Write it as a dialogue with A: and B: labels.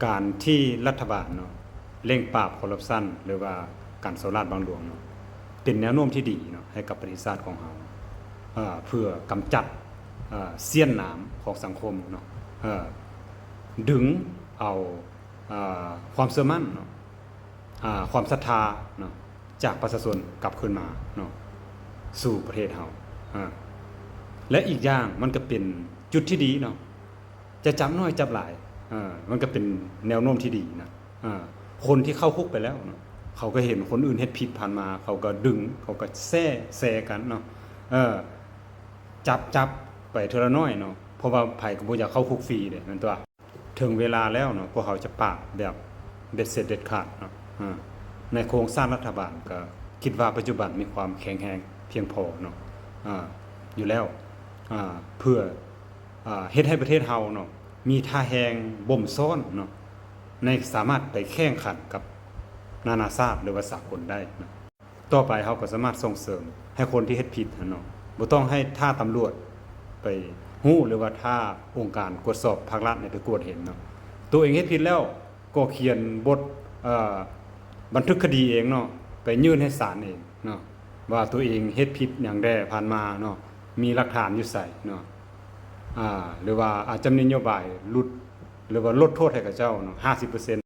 A: การที่รัฐบาลเนาะเร่งปราบคอร์รัปชันหรือว่าการโซลาดบางหลวงเนาะเป็นแนวโน้มที่ดีเนาะให้กับประเทศชาติของเราเพื่อกำจัดเสี้ยนหนามของสังคมเนาะดึงเอาความเชื่อมั่นเนาะความศรัทธาเนาะจากประชาชนกลับคืนมาเนาะสู่ประเทศเราและอีกอย่างมันก็เป็นจุดที่ดีเนาะจะจับน้อยจับหลายมันก็เป็นแนวโน้มที่ดีนะคนที่เข้าคุกไปแล้วเนาะเขาก็เห็นคนอื่นเฮ็ดผิดผ่านมาเขาก็ดึงเขาก็แซ่กันเนาะจับไปเทอละน้อยเนาะเพราะว่าไผก็บ่อยากเข้าคุกฟรีเด้นั่นตัวถึงเวลาแล้วเนาะพวกเขาจะปราบแบบเบ็ดเสร็จเด็ดขาดเนาะในโครงสร้างรัฐบาลก็คิดว่าปัจจุบันมีความแข็งแรงเพียงพอเนาะอยู่แล้วเพื่อเฮ็ดให้ประเทศเฮาเนาะมีท่าแฮงบ่มซ้อนเนาะในสามารถไปแข่งขันกับนานาชาติหรือว่าสากลได้นะต่อไปเฮาก็สามารถส่งเสริมให้คนที่เฮ็ดผิดเนาะบ่ต้องให้ท่าตำรวจไปฮู้หรือว่าท่าองค์การตรวจสอบภาครัฐไปกวดเห็นเนาะตัวเองเฮ็ดผิดแล้วก็เขียนบทบันทึกคดีเองเนาะไปยื่นให้ศาลเองเนาะว่าตัวเองเฮ็ดผิดหยังแด่ผ่านมาเนาะมีหลักฐานอยู่ไสเนาะหรือว่าอาจจะมีนโยบายลดหรือว่าลดโทษให้กับเจ้าเนาะ50%